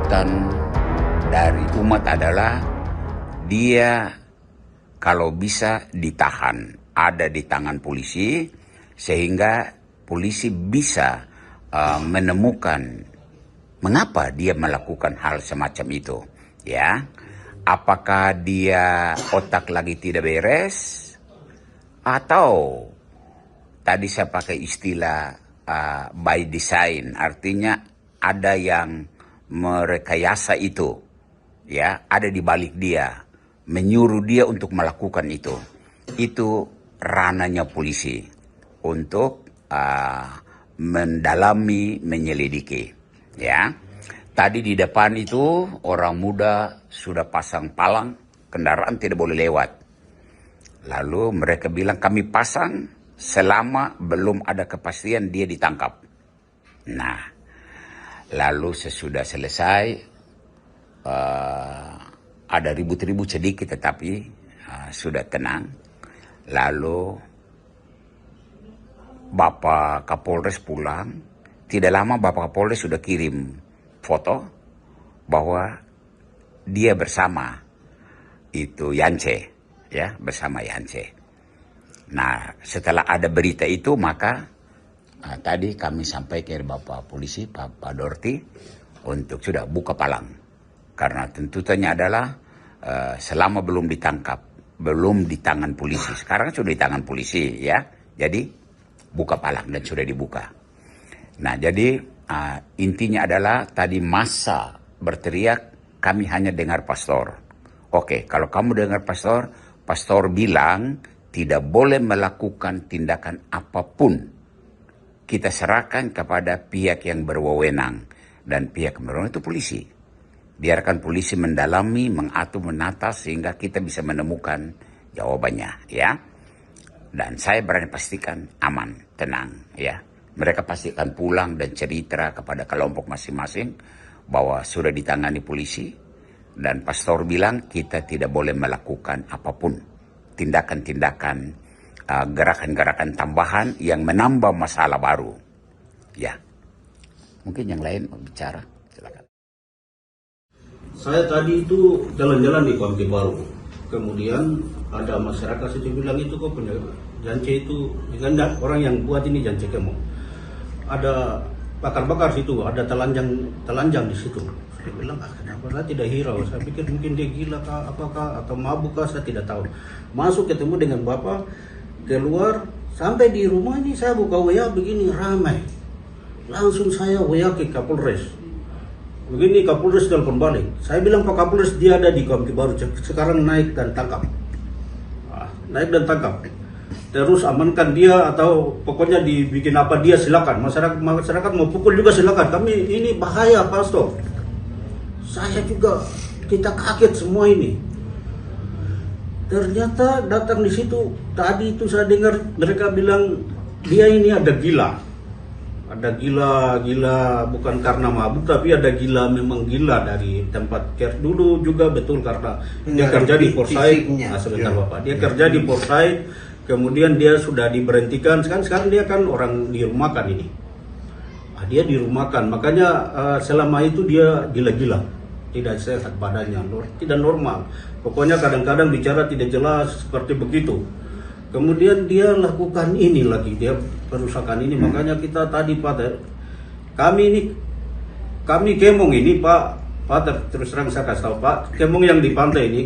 tuntutan dari umat adalah dia kalau bisa ditahan, ada di tangan polisi, sehingga polisi bisa menemukan mengapa dia melakukan hal semacam itu, ya. Apakah dia otak lagi tidak beres, atau tadi saya pakai istilah by design, artinya ada yang merekayasa itu, ya, ada di balik dia, menyuruh dia untuk melakukan itu. Itu ranahnya polisi untuk mendalami, menyelidiki, ya. Tadi di depan itu orang muda sudah pasang palang, kendaraan tidak boleh lewat. Lalu mereka bilang kami pasang selama belum ada kepastian dia ditangkap. Nah, lalu sesudah selesai ada ribut-ribut sedikit, tetapi sudah tenang. Lalu Bapak Kapolres pulang. Tidak lama Bapak Kapolres sudah kirim foto bahwa dia bersama itu Yance, ya, bersama Yance. Nah, setelah ada berita itu, maka tadi kami sampaikan ke Bapak Polisi, Pak Dorti, untuk sudah buka palang. Karena tuntutannya adalah selama belum ditangkap, belum di tangan polisi. Sekarang sudah di tangan polisi, ya. Jadi buka palang dan sudah dibuka. Nah, jadi intinya adalah tadi massa berteriak, kami hanya dengar pastor. Oke, kalau kamu dengar pastor bilang tidak boleh melakukan tindakan apapun. Kita serahkan kepada pihak yang berwenang. Dan pihak yang berwenang itu polisi. Biarkan polisi mendalami, mengatur, menata, sehingga kita bisa menemukan jawabannya, ya. Dan saya berani pastikan aman, tenang, ya. Mereka pastikan pulang dan cerita kepada kelompok masing-masing bahwa sudah ditangani polisi. Dan pastor bilang kita tidak boleh melakukan apapun. Tindakan-tindakan, gerakan-gerakan tambahan yang menambah masalah baru. Ya, mungkin yang lain mau bicara, silakan. Saya tadi itu jalan-jalan di Kompi Baru. Kemudian ada masyarakat itu bilang itu kok punya Jance itu, dengan orang yang buat ini Jance Kemong. Ada bakar-bakar situ, ada telanjang di situ. Saya bilang, kenapa saya tidak hirau? Saya pikir mungkin dia gila kah, apakah, atau mabuk kah, saya tidak tahu. Masuk ketemu dengan bapak, keluar, sampai di rumah ini saya buka WA begini, ramai. Langsung saya WA ke Kapolres. Begini, Kapolres telepon balik. Saya bilang, Pak Kapolres, dia ada di Kompi Baru, sekarang naik dan tangkap. Naik dan tangkap. Terus amankan dia, atau pokoknya dibikin apa dia, silakan. Masyarakat mau pukul juga silakan. Kami ini bahaya, pastor. Saya juga, kita kaget semua ini. Ternyata datang di situ, tadi itu saya dengar mereka bilang dia ini ada gila. Ada gila bukan karena mabuk, tapi ada gila, memang gila dari tempat care dulu juga, betul, karena dia kerja di Forsyth. Sebentar Bapak, dia kerja di Forsyth, kemudian dia sudah diberhentikan, sekarang dia kan orang dirumahkan ini. Dia dirumahkan, makanya selama itu dia gila-gila, tidak sehat badannya, tidak normal. Pokoknya kadang-kadang bicara tidak jelas seperti begitu. Kemudian dia lakukan ini lagi, dia perusakan ini. Makanya kita tadi Pak, kami Kemong ini Pak, terus terang saya kasih tahu Pak, Kemong yang di pantai ini,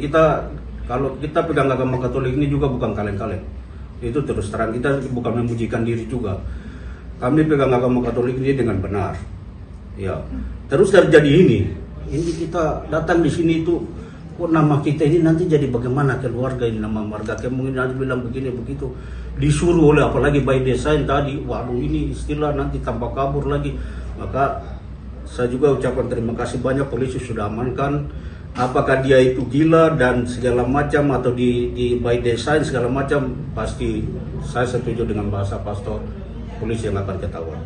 kalau kita pegang agama Katolik ini juga bukan kaleng-kaleng. Itu terus terang, kita bukan memujikan diri juga. Kami pegang agama Katolik ini dengan benar. Ya, terus terjadi ini kita datang di sini itu, kok nama kita ini nanti jadi bagaimana, keluarga ini, nama marga Kemong ini nanti bilang begini begitu, disuruh oleh apalagi by design tadi. Waduh, ini istilah nanti tanpa kabur lagi. Maka saya juga ucapkan terima kasih banyak, polisi sudah amankan. Apakah dia itu gila dan segala macam, atau di by design segala macam, pasti saya setuju dengan bahasa pastor, polisi yang akan ketahuan.